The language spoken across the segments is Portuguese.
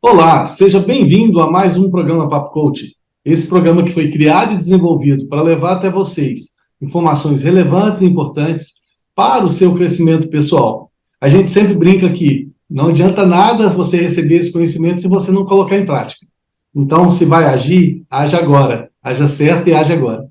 Olá, seja bem-vindo a mais um programa Papo Coach. Esse programa que foi criado e desenvolvido para levar até vocês informações relevantes e importantes para o seu crescimento pessoal. A gente sempre brinca que não adianta nada você receber esse conhecimento se você não colocar em prática. Então, se vai agir, haja agora. Haja certo e haja agora.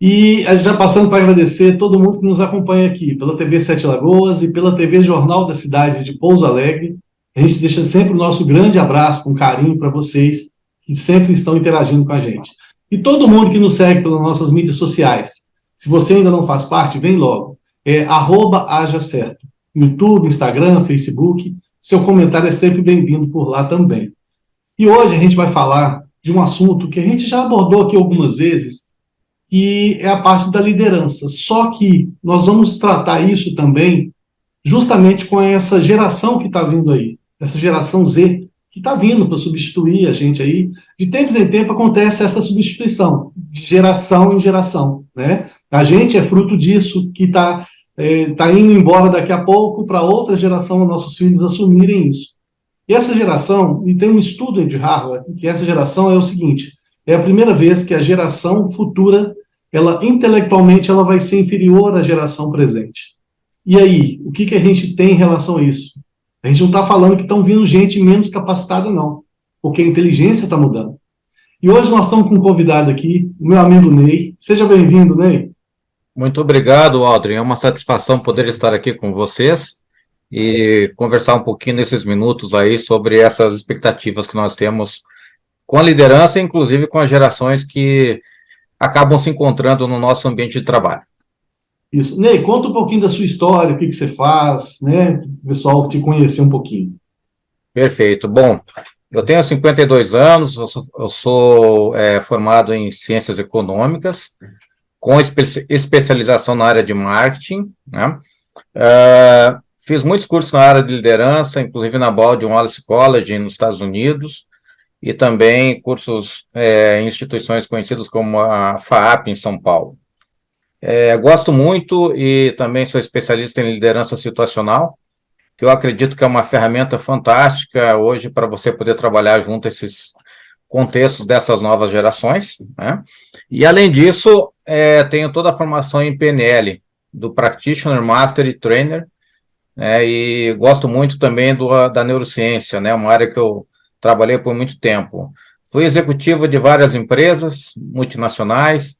E já passando para agradecer todo mundo que nos acompanha aqui, pela TV Sete Lagoas e pela TV Jornal da Cidade de Pouso Alegre. A gente deixa sempre o nosso grande abraço, com carinho para vocês, que sempre estão interagindo com a gente. E todo mundo que nos segue pelas nossas mídias sociais. Se você ainda não faz parte, vem logo. É @hajacerto. YouTube, Instagram, Facebook. Seu comentário é sempre bem-vindo por lá também. E hoje a gente vai falar de um assunto que a gente já abordou aqui algumas vezes, que é a parte da liderança. Só que nós vamos tratar isso também justamente com essa geração que está vindo aí, essa geração Z, que está vindo para substituir a gente aí. De tempos em tempo acontece essa substituição, de geração em geração, né? A gente é fruto disso, que tá indo embora daqui a pouco para outra geração, nossos filhos assumirem isso. E essa geração, e tem um estudo de Harvard, que essa geração é o seguinte: é a primeira vez que a geração futura, ela intelectualmente, ela vai ser inferior à geração presente. E aí, o que a gente tem em relação a isso? A gente não está falando que estão vindo gente menos capacitada, não, porque a inteligência está mudando. E hoje nós estamos com um convidado aqui, o meu amigo Ney. Seja bem-vindo, Ney. Muito obrigado, Aldrin. É uma satisfação poder estar aqui com vocês e conversar um pouquinho nesses minutos aí sobre essas expectativas que nós temos com a liderança, inclusive com as gerações que acabam se encontrando no nosso ambiente de trabalho. Isso. Ney, conta um pouquinho da sua história, o que você faz, né? O pessoal te conhecer um pouquinho. Perfeito. Bom, eu tenho 52 anos, eu sou formado em Ciências Econômicas, com especialização na área de marketing, né? Fiz muitos cursos na área de liderança, inclusive na Baldwin Wallace College, nos Estados Unidos, e também cursos em instituições conhecidas como a FAAP, em São Paulo. Gosto muito e também sou especialista em liderança situacional, que eu acredito que é uma ferramenta fantástica hoje para você poder trabalhar junto a esses contextos dessas novas gerações, né? E, além disso, tenho toda a formação em PNL, do Practitioner, Master e Trainer, e gosto muito também da neurociência, né? Uma área que eu trabalhei por muito tempo. Fui executivo de várias empresas multinacionais,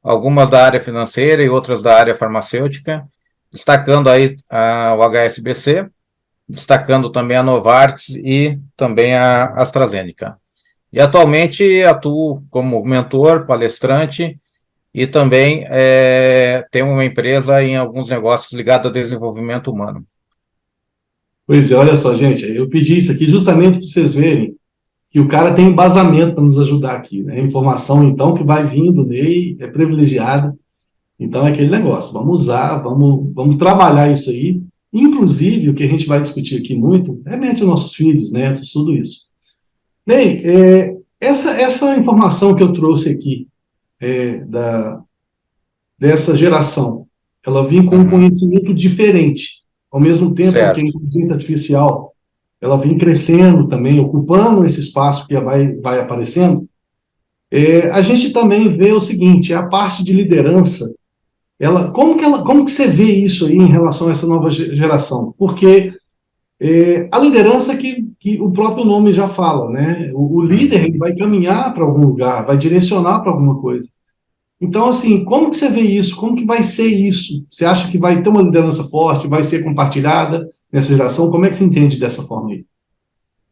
algumas da área financeira e outras da área farmacêutica, destacando aí o HSBC, destacando também a Novartis e também a AstraZeneca. E atualmente atuo como mentor, palestrante e também tenho uma empresa em alguns negócios ligados ao desenvolvimento humano. Pois é, olha só, gente, eu pedi isso aqui justamente para vocês verem que o cara tem embasamento para nos ajudar aqui, né? Informação, então, que vai vindo, Ney, é privilegiada. Então, é aquele negócio, vamos usar, vamos trabalhar isso aí. Inclusive, o que a gente vai discutir aqui muito é mente os nossos filhos, netos, tudo isso. Ney, essa informação que eu trouxe aqui, dessa geração, ela vem com um Uhum. conhecimento diferente, ao mesmo tempo que a Certo. inteligência artificial, ela vem crescendo também, ocupando esse espaço que vai aparecendo. A gente também vê o seguinte: a parte de liderança, como que você vê isso aí em relação a essa nova geração? Porque a liderança que o próprio nome já fala, né? O líder, ele Uhum. vai caminhar para algum lugar, vai direcionar para alguma coisa. Então, assim, como que você vê isso? Como que vai ser isso? Você acha que vai ter uma liderança forte, vai ser compartilhada nessa geração? Como é que você entende dessa forma aí?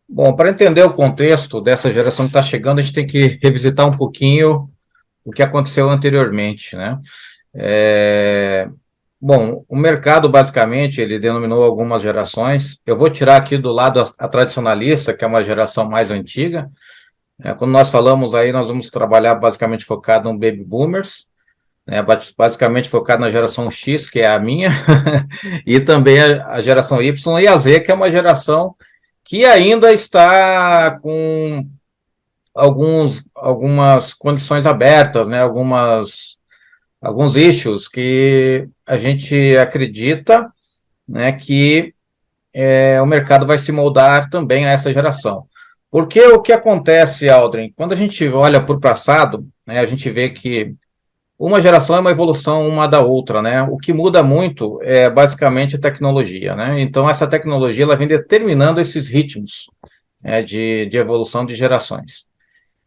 Bom, para entender o contexto dessa geração que está chegando, a gente tem que revisitar um pouquinho o que aconteceu anteriormente, né? É, Bom, o mercado, basicamente, ele denominou algumas gerações. Eu vou tirar aqui do lado a tradicionalista, que é uma geração mais antiga. Quando nós falamos aí, nós vamos trabalhar basicamente focado no baby boomers, né? Basicamente focado na geração X, que é a minha, e também a geração Y e a Z, que é uma geração que ainda está com algumas condições abertas, né? Alguns issues que a gente acredita, né, que o mercado vai se moldar também a essa geração. Porque o que acontece, Aldrin, quando a gente olha para o passado, né, a gente vê que uma geração é uma evolução uma da outra, né? O que muda muito é basicamente a tecnologia, né? Então, essa tecnologia ela vem determinando esses ritmos de evolução de gerações.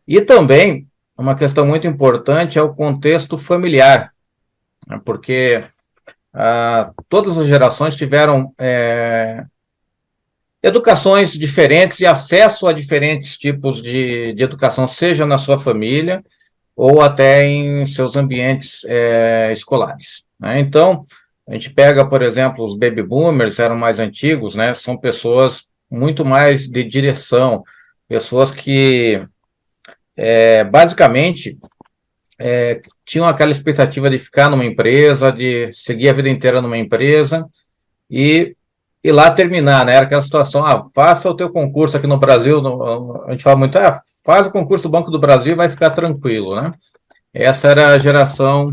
E também, uma questão muito importante é o contexto familiar, né? Porque todas as gerações tiveram educações diferentes e acesso a diferentes tipos de educação, seja na sua família ou até em seus ambientes escolares, né? Então, a gente pega, por exemplo, os baby boomers, eram mais antigos, né? São pessoas muito mais de direção, pessoas que, basicamente, tinham aquela expectativa de ficar numa empresa, de seguir a vida inteira numa empresa, e ir lá terminar, né? Era aquela situação, faça o teu concurso aqui no Brasil, a gente fala muito, faz o concurso do Banco do Brasil e vai ficar tranquilo, né? Essa era a geração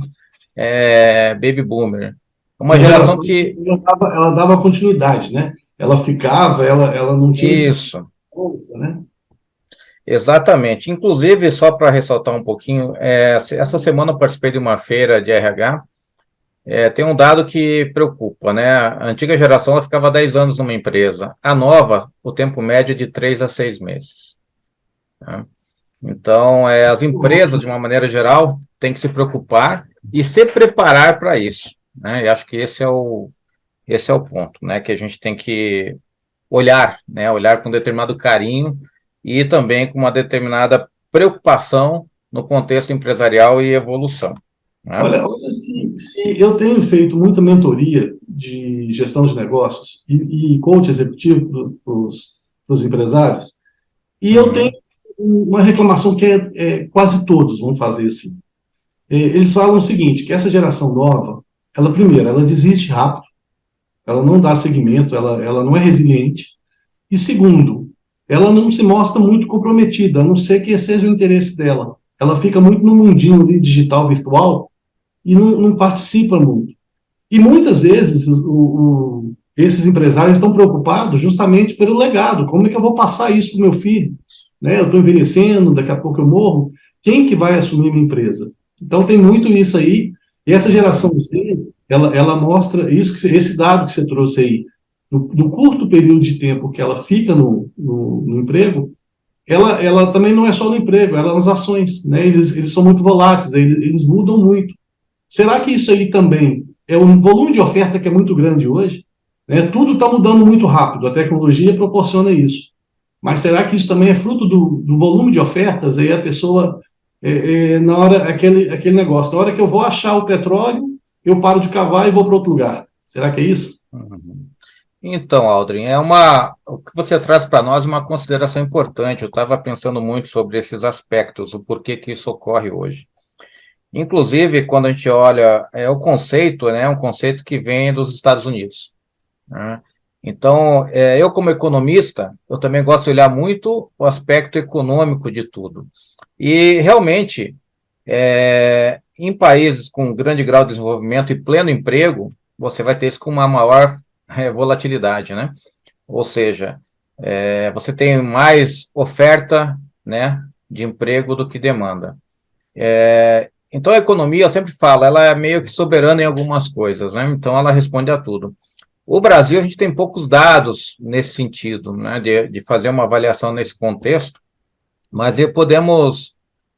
Baby Boomer. Uma Uma geração geração que... que ela dava continuidade, né? Ela ficava, ela não tinha esse Isso, coisa, né? exatamente. Inclusive, só para ressaltar um pouquinho, essa semana eu participei de uma feira de RH. Tem um dado que preocupa, né? A antiga geração ela ficava 10 anos numa empresa. A nova, o tempo médio é de 3 a 6 meses. Né? Então, as empresas, de uma maneira geral, têm que se preocupar e se preparar para isso, né? E acho que esse é o ponto, né? Que a gente tem que olhar, né? Olhar com determinado carinho e também com uma determinada preocupação no contexto empresarial e evolução, né? Olha se eu tenho feito muita mentoria de gestão de negócios e coach executivo para os empresários, e eu tenho Uhum. uma reclamação que quase todos vão fazer assim. Eles falam o seguinte, que essa geração nova, ela primeiro, ela desiste rápido, ela não dá seguimento, ela não é resiliente, e segundo, ela não se mostra muito comprometida, a não ser que seja o interesse dela. Ela fica muito no mundinho ali, digital, virtual, e não participa muito. E muitas vezes esses empresários estão preocupados justamente pelo legado. Como é que eu vou passar isso para o meu filho? Né? Eu estou envelhecendo, daqui a pouco eu morro. Quem que vai assumir minha empresa? Então tem muito isso aí. E essa geração Uhum. Z, ela mostra isso, esse dado que você trouxe aí, no curto período de tempo que ela fica no emprego, ela também não é só no emprego, ela é nas ações. Né? Eles são muito voláteis, eles mudam muito. Será que isso aí também é um volume de oferta que é muito grande hoje? Né? Tudo está mudando muito rápido, a tecnologia proporciona isso. Mas será que isso também é fruto do volume de ofertas? Aí a pessoa, na hora, aquele negócio, na hora que eu vou achar o petróleo, eu paro de cavar e vou para outro lugar. Será que é isso? Uhum. Então, Aldrin, o que você traz para nós é uma consideração importante. Eu estava pensando muito sobre esses aspectos, o porquê que isso ocorre hoje. Inclusive, quando a gente olha o conceito, né, é um conceito que vem dos Estados Unidos, né? Então, eu como economista, eu também gosto de olhar muito o aspecto econômico de tudo. E, realmente, em países com grande grau de desenvolvimento e pleno emprego, você vai ter isso com uma maior volatilidade, né? Ou seja, você tem mais oferta, né, de emprego do que demanda. Então, a economia, eu sempre falo, ela é meio que soberana em algumas coisas, né? Então, ela responde a tudo. O Brasil, a gente tem poucos dados nesse sentido, né, de fazer uma avaliação nesse contexto, mas podemos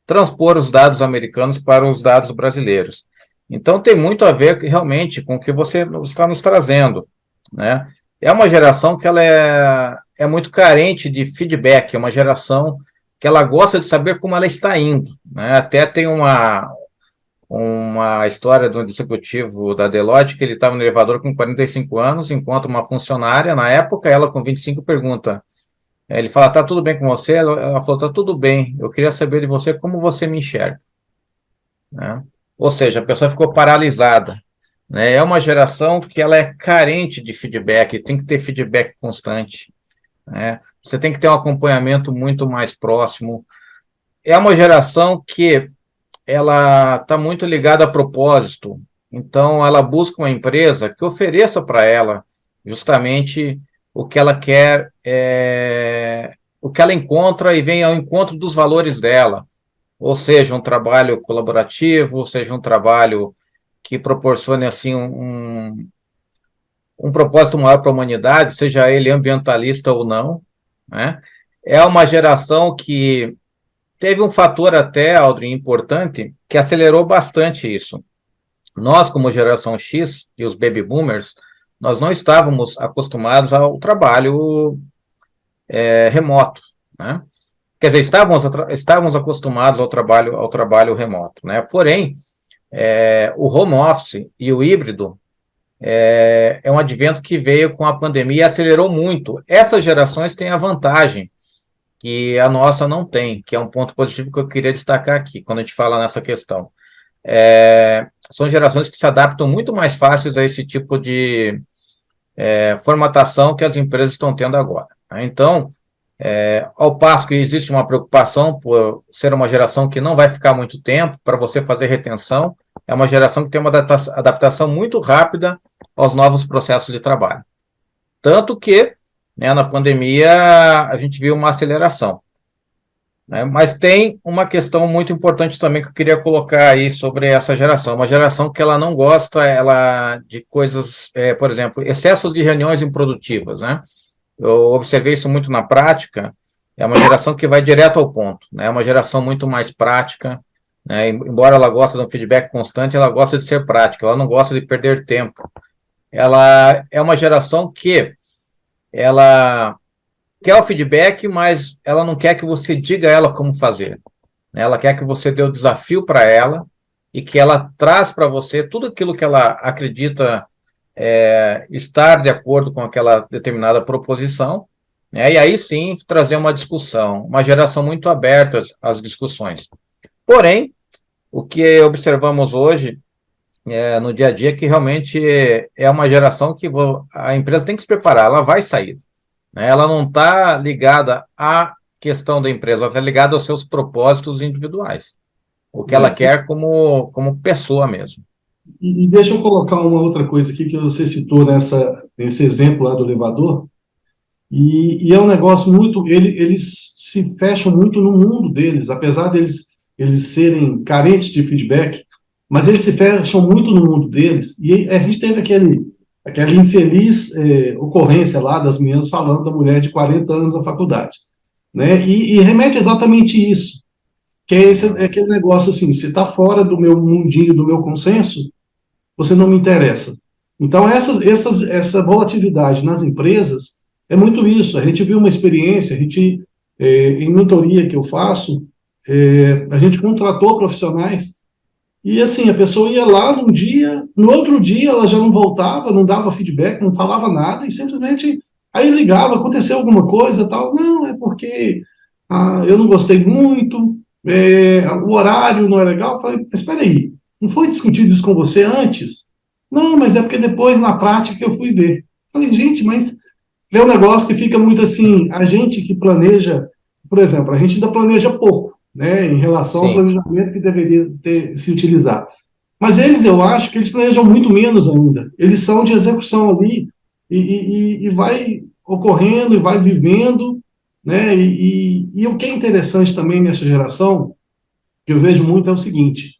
transpor os dados americanos para os dados brasileiros. Então, tem muito a ver realmente com o que você está nos trazendo, né? É uma geração que ela é muito carente de feedback, é uma geração que ela gosta de saber como ela está indo, né? Até tem uma história de um executivo da Deloitte que ele estava no elevador com 45 anos, enquanto uma funcionária, na época, ela com 25, pergunta, ele fala, tá tudo bem com você? Ela falou, tá tudo bem, eu queria saber de você como você me enxerga, né? Ou seja, a pessoa ficou paralisada, né? É uma geração que ela é carente de feedback, tem que ter feedback constante, né? Você tem que ter um acompanhamento muito mais próximo. É uma geração que ela está muito ligada a propósito, então ela busca uma empresa que ofereça para ela justamente o que ela quer, que ela encontra e vem ao encontro dos valores dela, ou seja, um trabalho colaborativo, ou seja, um trabalho que proporcione assim um propósito maior para a humanidade, seja ele ambientalista ou não, né? É uma geração que teve um fator até, Aldrin, importante, que acelerou bastante isso. Nós, como geração X e os baby boomers, nós não estávamos acostumados ao trabalho remoto, né? Quer dizer, estávamos acostumados ao trabalho remoto, né? Porém, o home office e o híbrido é um advento que veio com a pandemia e acelerou muito. Essas gerações têm a vantagem que a nossa não tem, que é um ponto positivo que eu queria destacar aqui, quando a gente fala nessa questão. São gerações que se adaptam muito mais fáceis a esse tipo de formatação que as empresas estão tendo agora, né? Então, ao passo que existe uma preocupação por ser uma geração que não vai ficar muito tempo para você fazer retenção, é uma geração que tem uma adaptação muito rápida aos novos processos de trabalho. Tanto que, né, na pandemia, a gente viu uma aceleração, né? Mas tem uma questão muito importante também que eu queria colocar aí sobre essa geração. Uma geração que ela não gosta de coisas, por exemplo, excessos de reuniões improdutivas, né? Eu observei isso muito na prática. É uma geração que vai direto ao ponto, né? É uma geração muito mais prática, né? Embora ela goste de um feedback constante, ela gosta de ser prática, ela não gosta de perder tempo. Ela é uma geração que ela quer o feedback, mas ela não quer que você diga a ela como fazer, né? Ela quer que você dê o desafio para ela e que ela traz para você tudo aquilo que ela acredita estar de acordo com aquela determinada proposição, né? E aí sim trazer uma discussão, uma geração muito aberta às discussões. Porém, o que observamos hoje no dia a dia é que realmente é uma geração que a empresa tem que se preparar, ela vai sair, né? Ela não está ligada à questão da empresa, ela está ligada aos seus propósitos individuais, o que ela quer como pessoa mesmo. E deixa eu colocar uma outra coisa aqui que você citou nesse exemplo lá do elevador, e é um negócio muito. Eles se fecham muito no mundo deles, apesar eles serem carentes de feedback, mas eles se fecham muito no mundo deles. E a gente teve aquela infeliz ocorrência lá das meninas falando da mulher de 40 anos na faculdade, né? E remete exatamente isso, que é aquele negócio assim: se está fora do meu mundinho, do meu consenso, você não me interessa. Então, essa volatilidade nas empresas é muito isso. A gente viu uma experiência, em mentoria que eu faço, a gente contratou profissionais e, assim, a pessoa ia lá num dia, no outro dia ela já não voltava, não dava feedback, não falava nada e simplesmente aí ligava, aconteceu alguma coisa, tal. Não, é porque eu não gostei muito, o horário não é legal. Eu falei, mas espera aí, não foi discutido isso com você antes? Não, mas é porque depois, na prática, que eu fui ver. Eu falei, gente, mas é um negócio que fica muito assim, a gente que planeja, por exemplo, a gente ainda planeja pouco, né, em relação ao Sim. planejamento que deveria se utilizar. Mas eu acho que eles planejam muito menos ainda. Eles são de execução ali e vai ocorrendo e vai vivendo, né, e o que é interessante também nessa geração, que eu vejo muito, é o seguinte: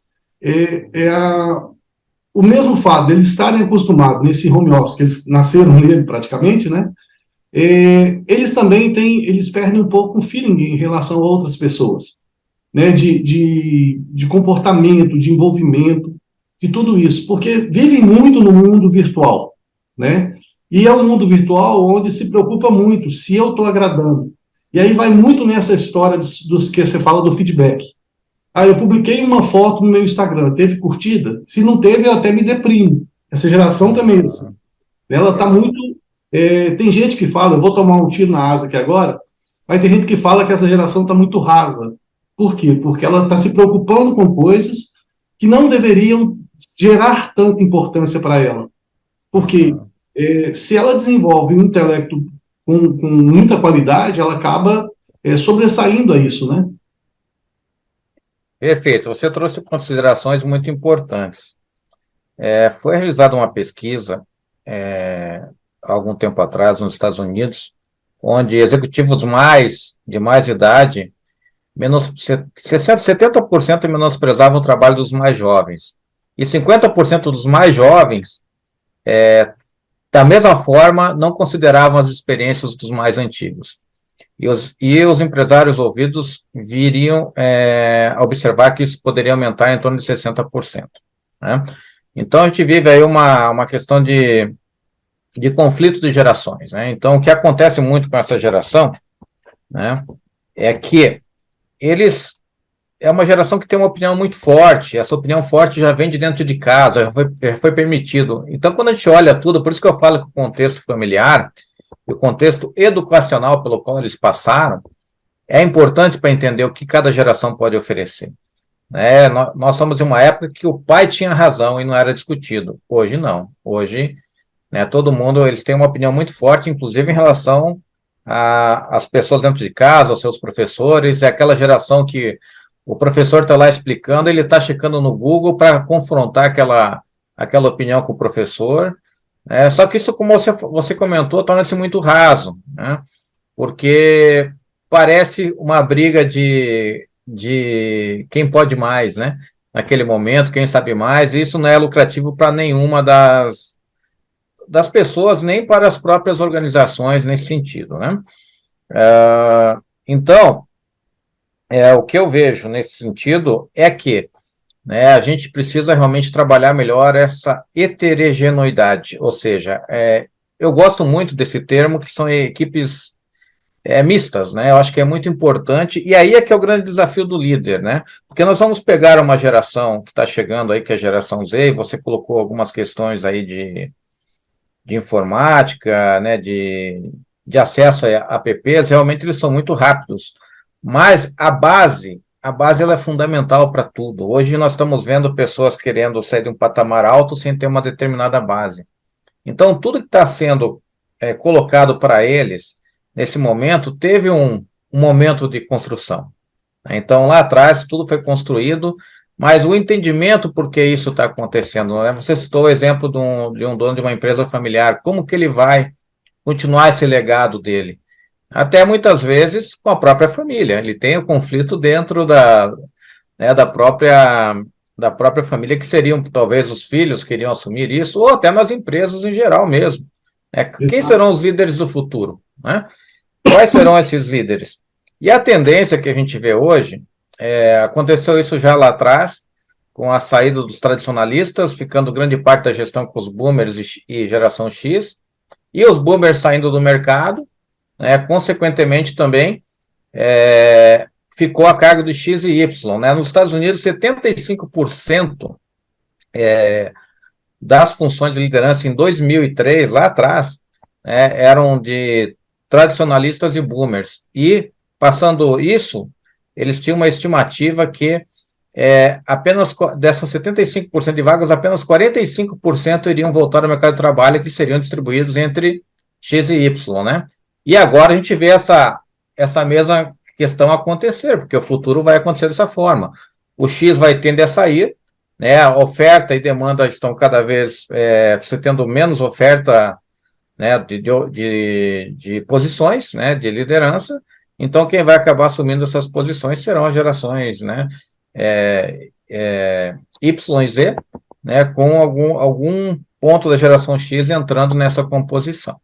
o mesmo fato de eles estarem acostumados nesse home office, que eles nasceram nele praticamente, né? Eles também eles perdem um pouco o feeling em relação a outras pessoas, né? De comportamento, de envolvimento, de tudo isso, porque vivem muito no mundo virtual, né? E é um mundo virtual onde se preocupa muito se eu estou agradando. E aí vai muito nessa história dos que você fala do feedback. Eu publiquei uma foto no meu Instagram, teve curtida? Se não teve, eu até me deprimo. Essa geração também, assim, ela está muito. Tem gente que fala, eu vou tomar um tiro na asa aqui agora, mas tem gente que fala que essa geração está muito rasa. Por quê? Porque ela está se preocupando com coisas que não deveriam gerar tanta importância para ela. Porque se ela desenvolve um intelecto com muita qualidade, ela acaba sobressaindo a isso, né? Perfeito, você trouxe considerações muito importantes. Foi realizada uma pesquisa há algum tempo atrás nos Estados Unidos, onde executivos de mais idade, 60, 70% menosprezavam o trabalho dos mais jovens. E 50% dos mais jovens, da mesma forma, não consideravam as experiências dos mais antigos. E os empresários ouvidos viriam a observar que isso poderia aumentar em torno de 60%. Né? Então, a gente vive aí uma questão de conflito de gerações. Né? Então, o que acontece muito com essa geração, né, é que é uma geração que tem uma opinião muito forte, essa opinião forte já vem de dentro de casa, já foi permitido. Então, quando a gente olha tudo, por isso que eu falo que o contexto familiar, o contexto educacional pelo qual eles passaram, é importante para entender o que cada geração pode oferecer. Nós somos em uma época que o pai tinha razão e não era discutido. Hoje não. Hoje, todo mundo, eles têm uma opinião muito forte, inclusive em relação às pessoas dentro de casa, aos seus professores. É aquela geração que o professor está lá explicando, ele está checando no Google para confrontar aquela opinião com o professor. Só que isso, como você comentou, torna-se muito raso, né? Porque parece uma briga de quem pode mais, né? Naquele momento, quem sabe mais, e isso não é lucrativo para nenhuma das pessoas, nem para as próprias organizações nesse sentido, né? Então, o que eu vejo nesse sentido é que a gente precisa realmente trabalhar melhor essa heterogeneidade, ou seja, eu gosto muito desse termo, que são equipes mistas, né? Eu acho que é muito importante, e aí é que é o grande desafio do líder, né? Porque nós vamos pegar uma geração que está chegando aí, que é a geração Z, e você colocou algumas questões aí de informática, né, de acesso a apps, realmente eles são muito rápidos, mas a base ela é fundamental para tudo. Hoje nós estamos vendo pessoas querendo sair de um patamar alto sem ter uma determinada base. Então, tudo que está sendo colocado para eles, nesse momento, teve um momento de construção. Então, lá atrás, tudo foi construído, mas o entendimento por que isso está acontecendo, né? Você citou o exemplo de um dono de uma empresa familiar, como que ele vai continuar esse legado dele? Até muitas vezes com a própria família, ele tem o conflito dentro da própria família, que seriam talvez os filhos que iriam assumir isso, ou até nas empresas em geral mesmo. Quem serão os líderes do futuro? Né? Quais serão esses líderes? E a tendência que a gente vê hoje, aconteceu isso já lá atrás, com a saída dos tradicionalistas, ficando grande parte da gestão com os boomers e geração X, e os boomers saindo do mercado, consequentemente também ficou a cargo de X e Y. Né? Nos Estados Unidos, 75% das funções de liderança em 2003, lá atrás, eram de tradicionalistas e boomers. E, passando isso, eles tinham uma estimativa que apenas dessas 75% de vagas, apenas 45% iriam voltar ao mercado de trabalho, que seriam distribuídos entre X e Y, né? E agora a gente vê essa mesma questão acontecer, porque o futuro vai acontecer dessa forma. O X vai tender a sair, né? A oferta e demanda estão cada vez você tendo menos oferta, né, de posições, né, de liderança. Então, quem vai acabar assumindo essas posições serão as gerações, né, Y e Z, né, com algum ponto da geração X entrando nessa composição.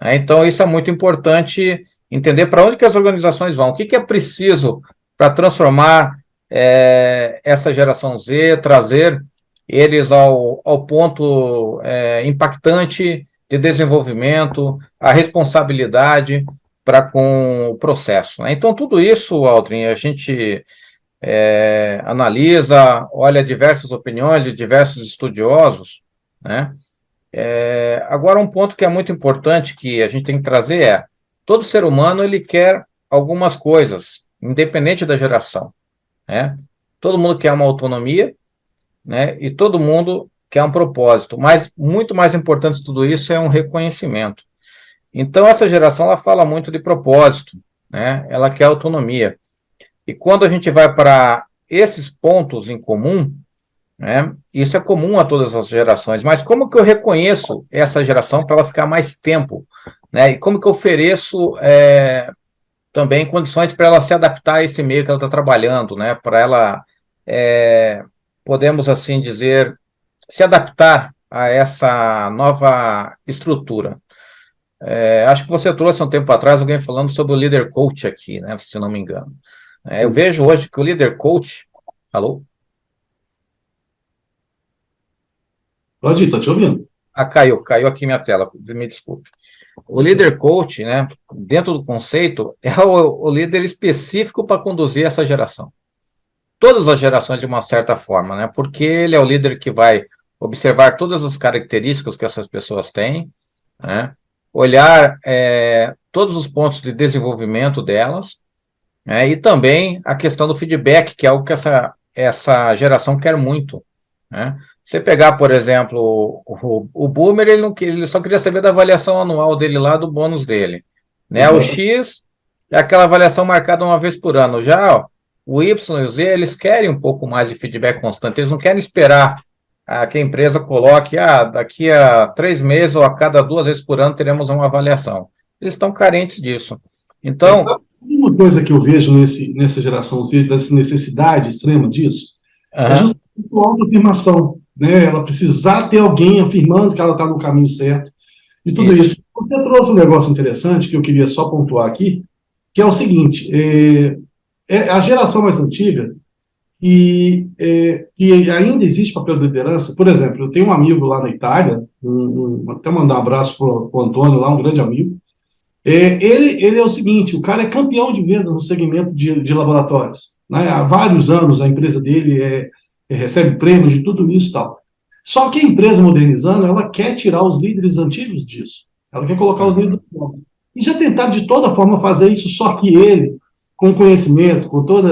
Então, isso é muito importante entender para onde que as organizações vão, o que é preciso para transformar essa geração Z, trazer eles ao ponto impactante de desenvolvimento, a responsabilidade para com o processo. Né? Então, tudo isso, Aldrin, a gente analisa, olha diversas opiniões de diversos estudiosos, né? Agora, um ponto que é muito importante que a gente tem que trazer todo ser humano ele quer algumas coisas, independente da geração. Né? Todo mundo quer uma autonomia, né? E todo mundo quer um propósito, mas muito mais importante de tudo isso é um reconhecimento. Então, essa geração ela fala muito de propósito, né? Ela quer autonomia. E quando a gente vai para esses pontos em comum, né, isso é comum a todas as gerações, mas como que eu reconheço essa geração para ela ficar mais tempo né? E como que eu ofereço também condições para ela se adaptar a esse meio que ela está trabalhando, né? Para ela, podemos assim dizer, se adaptar a essa nova estrutura. Acho que você trouxe um tempo atrás alguém falando sobre o líder coach aqui, né? Se não me engano. Eu vejo hoje que o líder coach. Alô? Pode ir, estou te ouvindo. Caiu aqui minha tela, me desculpe. O líder coach, né, dentro do conceito, é o líder específico para conduzir essa geração. Todas as gerações, de uma certa forma, né? Porque ele é o líder que vai observar todas as características que essas pessoas têm, né? Olhar todos os pontos de desenvolvimento delas, né? E também a questão do feedback, que é algo que essa geração quer muito, né? Você pegar, por exemplo, o Boomer, ele só queria saber da avaliação anual dele lá, do bônus dele, né? O Exato. X é aquela avaliação marcada uma vez por ano. Já ó, o Y e o Z, eles querem um pouco mais de feedback constante, eles não querem esperar que a empresa coloque, daqui a 3 meses ou a cada 2 vezes por ano teremos uma avaliação. Eles estão carentes disso. Então, Sabe uma coisa que eu vejo nessa geração Z, dessa necessidade extrema disso, é justamente a autoafirmação, né? Ela precisar ter alguém afirmando que ela está no caminho certo e tudo isso. isso. Você trouxe um negócio interessante que eu queria só pontuar aqui, que é o seguinte: a geração mais antiga que ainda existe papel de liderança. Por exemplo, eu tenho um amigo lá na Itália, até mandar um abraço para o Antônio lá, um grande amigo. Ele é o seguinte: o cara é campeão de vendas no segmento de laboratórios, né? Há vários anos a empresa dele recebe prêmios de tudo isso e tal. Só que a empresa modernizando, ela quer tirar os líderes antigos disso. Ela quer colocar os líderes Uhum. novos. E já tentaram de toda forma fazer isso, só que ele, com conhecimento, com todo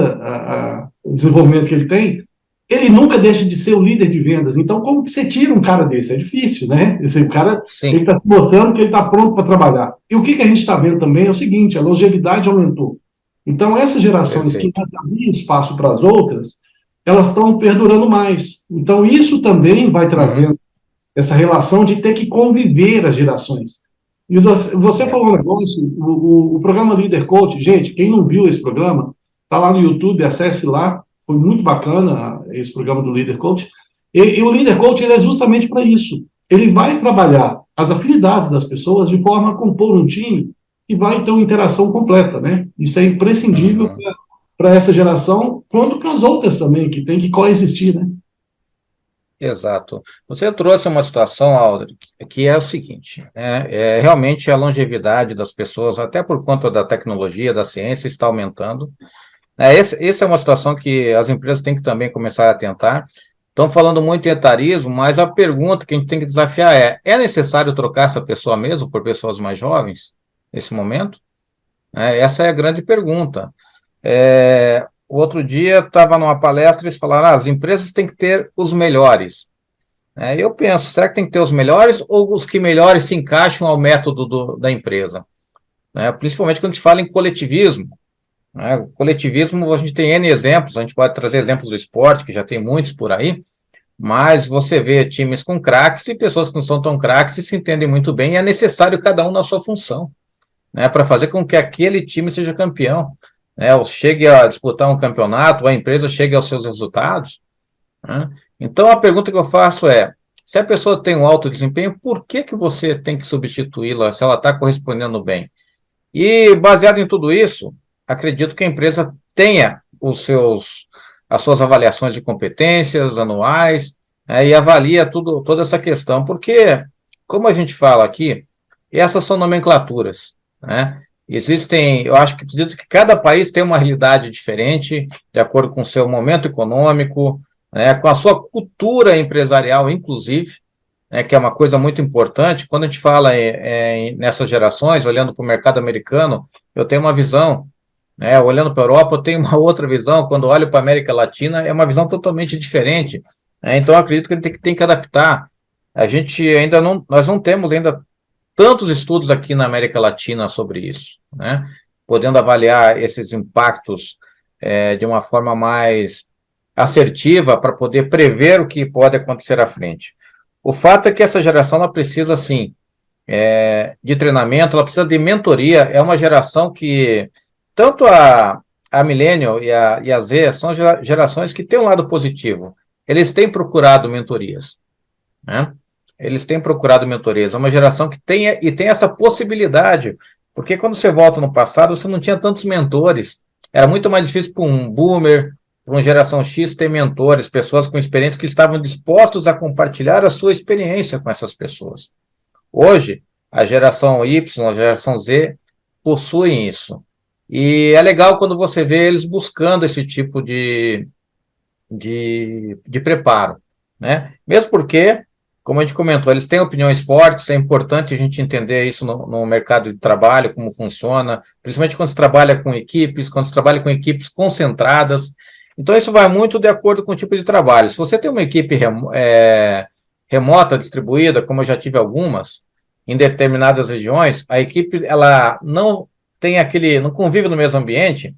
o desenvolvimento que ele tem, ele nunca deixa de ser o líder de vendas. Então, como que você tira um cara desse? É difícil, né? Esse cara, ele Sim, está se mostrando que ele está pronto para trabalhar. E o que a gente está vendo também é o seguinte: a longevidade aumentou. Então, essas gerações que perfeito. abriam espaço para as outras, elas estão perdurando mais. Então, isso também vai Uhum. trazendo essa relação de ter que conviver as gerações. E você É. falou um negócio, o programa Leader Coach, gente, quem não viu esse programa, está lá no YouTube, acesse lá, foi muito bacana esse programa do Leader Coach. E o Leader Coach ele é justamente para isso. Ele vai trabalhar as afinidades das pessoas de forma a compor um time que vai ter uma interação completa, né? Isso é imprescindível Uhum. para essa geração, quanto para as outras também, que tem que coexistir, né? Exato. Você trouxe uma situação, Aldrin, que é o seguinte, né? Realmente a longevidade das pessoas, até por conta da tecnologia, da ciência, está aumentando. Essa é uma situação que as empresas têm que também começar a atentar. Estão falando muito em etarismo, mas a pergunta que a gente tem que desafiar é necessário trocar essa pessoa mesmo por pessoas mais jovens, nesse momento? Essa é a grande pergunta. Outro dia estava numa palestra, eles falaram, as empresas têm que ter os melhores. Eu penso, será que tem que ter os melhores ou os que melhores se encaixam ao método da empresa? Principalmente quando a gente fala em coletivismo. O coletivismo, a gente tem N exemplos, a gente pode trazer exemplos do esporte, que já tem muitos por aí, mas você vê times com craques e pessoas que não são tão craques e se entendem muito bem, e é necessário cada um na sua função, para fazer com que aquele time seja campeão, ou chegue a disputar um campeonato, ou a empresa chegue aos seus resultados, né? Então, a pergunta que eu faço é, se a pessoa tem um alto desempenho, por que você tem que substituí-la se ela está correspondendo bem? E, baseado em tudo isso, acredito que a empresa tenha as suas avaliações de competências anuais, e avalia toda essa questão, porque, como a gente fala aqui, essas são nomenclaturas, né? Existem, eu acho que acredito que cada país tem uma realidade diferente, de acordo com o seu momento econômico, com a sua cultura empresarial, inclusive, que é uma coisa muito importante. Quando a gente fala nessas gerações, olhando para o mercado americano, eu tenho uma visão, olhando para a Europa, eu tenho uma outra visão, quando olho para a América Latina, é uma visão totalmente diferente. Então, eu acredito que ele tem que adaptar. A gente ainda não, nós não temos ainda tantos estudos aqui na América Latina sobre isso, né? Podendo avaliar esses impactos de uma forma mais assertiva para poder prever o que pode acontecer à frente. O fato é que essa geração ela precisa, sim, de treinamento, ela precisa de mentoria. É uma geração que, tanto a Millennial e a Z, são gerações que têm um lado positivo. Eles têm procurado mentorias, né? Eles têm procurado mentorias. É uma geração que tem essa possibilidade, porque quando você volta no passado, você não tinha tantos mentores. Era muito mais difícil para um boomer, para uma geração X ter mentores, pessoas com experiência que estavam dispostos a compartilhar a sua experiência com essas pessoas. Hoje, a geração Y, a geração Z, possuem isso. E é legal quando você vê eles buscando esse tipo de preparo, né? Mesmo porque, como a gente comentou, eles têm opiniões fortes, é importante a gente entender isso no mercado de trabalho, como funciona, principalmente quando se trabalha com equipes, quando se trabalha com equipes concentradas. Então, isso vai muito de acordo com o tipo de trabalho. Se você tem uma equipe remota, distribuída, como eu já tive algumas, em determinadas regiões, a equipe ela não tem não convive no mesmo ambiente.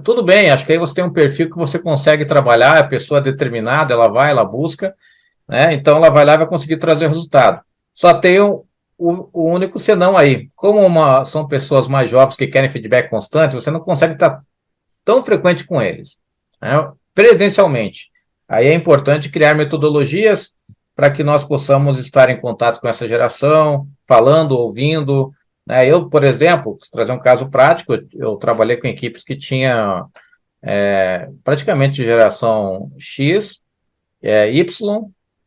Tudo bem, acho que aí você tem um perfil que você consegue trabalhar, a pessoa é determinada, ela vai, ela busca, né? Então ela vai lá e vai conseguir trazer resultado. Só tem o único senão aí. Como são pessoas mais jovens que querem feedback constante, você não consegue estar tão frequente com eles, né? Presencialmente. Aí é importante criar metodologias para que nós possamos estar em contato com essa geração, falando, ouvindo, né? Eu, por exemplo, trazer um caso prático, eu trabalhei com equipes que tinham praticamente geração X, Y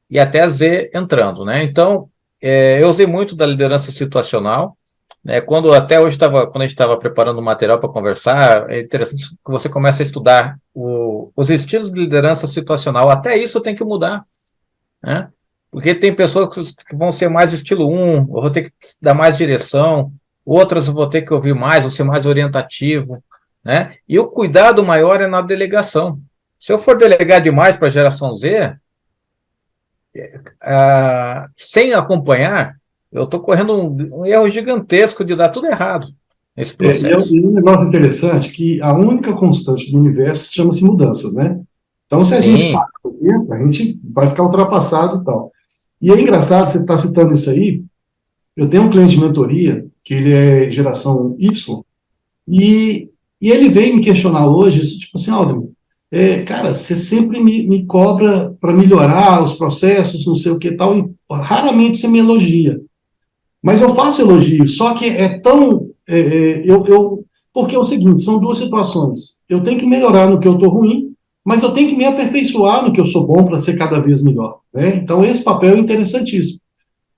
e até Z entrando, né? Então, eu usei muito da liderança situacional, né? Até hoje quando a gente estava preparando o material para conversar, é interessante que você comece a estudar os estilos de liderança situacional. Até isso tem que mudar, né? Porque tem pessoas que vão ser mais estilo 1, eu vou ter que dar mais direção, outras eu vou ter que ouvir mais, vou ser mais orientativo, né? E o cuidado maior é na delegação. Se eu for delegar demais para a geração Z, sem acompanhar, eu estou correndo um erro gigantesco de dar tudo errado nesse processo. E um negócio interessante que a única constante do universo chama-se mudanças, né? Então, se a gente parar Sim, o tempo, a gente vai ficar ultrapassado e tal. E é engraçado, você está citando isso aí, eu tenho um cliente de mentoria, que ele é geração Y, e ele veio me questionar hoje, isso, tipo assim, Aldrin, cara, você sempre me cobra para melhorar os processos, não sei o que e tal, e raramente você me elogia. Mas eu faço elogio, só que é tão. Porque é o seguinte: são duas situações. Eu tenho que melhorar no que eu estou ruim, mas eu tenho que me aperfeiçoar no que eu sou bom para ser cada vez melhor. Né? Então, esse papel é interessantíssimo.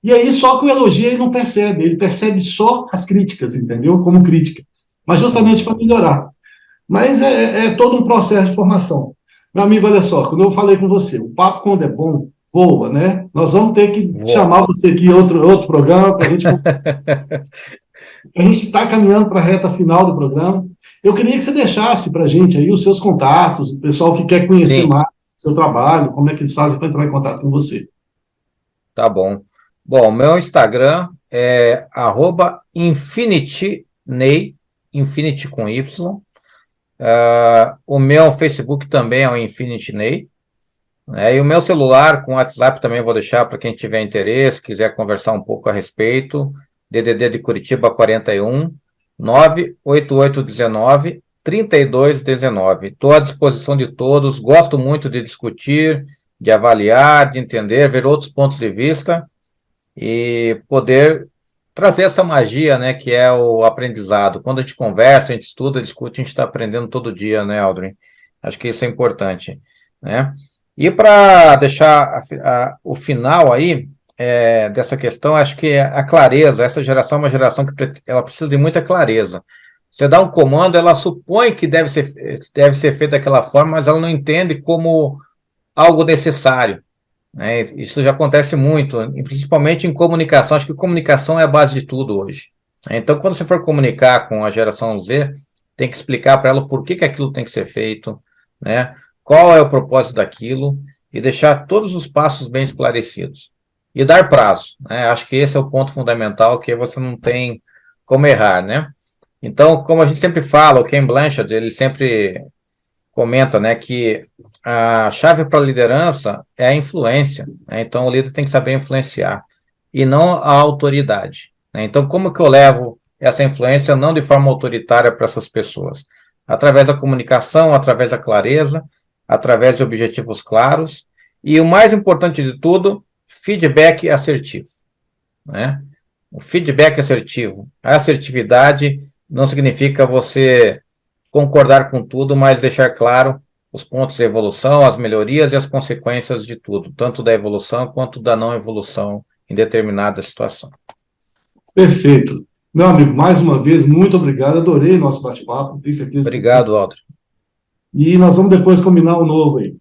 E aí, só que o elogio ele não percebe, ele percebe só as críticas, entendeu? Como crítica. Mas justamente para melhorar. Mas é todo um processo de formação. Meu amigo, olha só, quando eu falei com você, o papo quando é bom, voa, né? Nós vamos ter que vou. chamar você aqui em outro programa para a gente. A gente está caminhando para a reta final do programa. Eu queria que você deixasse para a gente aí os seus contatos, o pessoal que quer conhecer Sim, mais o seu trabalho, como é que eles fazem para entrar em contato com você. tá bom. Bom, meu Instagram é @infinityney, infinity com Y. O meu Facebook também é o Infinity Ney, né? E o meu celular com WhatsApp também vou deixar para quem tiver interesse, quiser conversar um pouco a respeito. DDD de Curitiba 41 98819 3219. Estou à disposição de todos, gosto muito de discutir, de avaliar, de entender, ver outros pontos de vista e poder trazer essa magia, né, que é o aprendizado. Quando a gente conversa, a gente estuda, discute, a gente está aprendendo todo dia, né, Aldrin? Acho que isso é importante, né? E para deixar o final aí dessa questão, acho que a clareza, essa geração é uma geração que ela precisa de muita clareza. Você dá um comando, ela supõe que deve ser feito daquela forma, mas ela não entende como algo necessário, né? Isso já acontece muito, e principalmente em comunicação. Acho que comunicação é a base de tudo hoje, né? Então, quando você for comunicar com a geração Z, tem que explicar para ela por que aquilo tem que ser feito, né? Qual é o propósito daquilo, e deixar todos os passos bem esclarecidos. E dar prazo, né? Acho que esse é o ponto fundamental, que você não tem como errar, né? Então, como a gente sempre fala, o Ken Blanchard, ele sempre comenta, né, que a chave para a liderança é a influência, né? Então o líder tem que saber influenciar. e não a autoridade, né? Então, como que eu levo essa influência não de forma autoritária para essas pessoas? Através da comunicação, através da clareza, através de objetivos claros, e o mais importante de tudo, feedback assertivo, né? O feedback assertivo. A assertividade não significa você concordar com tudo, mas deixar claro os pontos de evolução, as melhorias e as consequências de tudo, tanto da evolução quanto da não evolução em determinada situação. Perfeito. Meu amigo, mais uma vez, muito obrigado. Adorei nosso bate-papo. Tenho certeza que. Obrigado, Aldo. E nós vamos depois combinar um novo aí.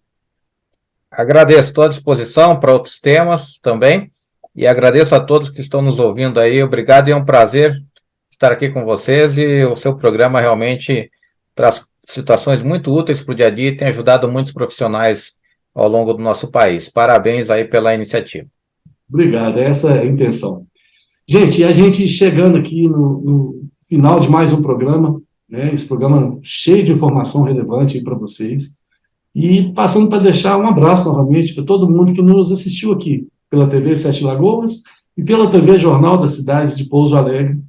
Agradeço, estou à disposição para outros temas também, e agradeço a todos que estão nos ouvindo aí. Obrigado e é um prazer estar aqui com vocês, e o seu programa realmente traz situações muito úteis para o dia a dia e tem ajudado muitos profissionais ao longo do nosso país. Parabéns aí pela iniciativa. Obrigado, essa é a intenção. Gente, e a gente chegando aqui no final de mais um programa, né? Esse programa cheio de informação relevante para vocês. E passando para deixar um abraço novamente para todo mundo que nos assistiu aqui, pela TV Sete Lagoas e pela TV Jornal da Cidade de Pouso Alegre.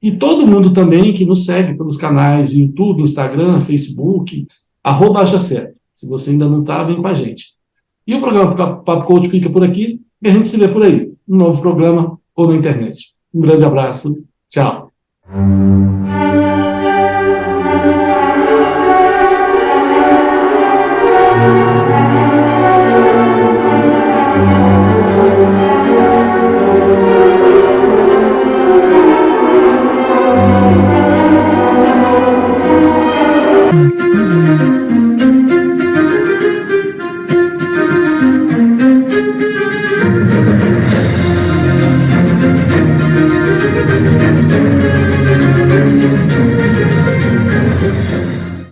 E todo mundo também que nos segue pelos canais YouTube, Instagram, Facebook, @AchaCerto. Se você ainda não está, vem com a gente. E o programa Papo Coach fica por aqui e a gente se vê por aí, no novo programa ou na internet. Um grande abraço. Tchau.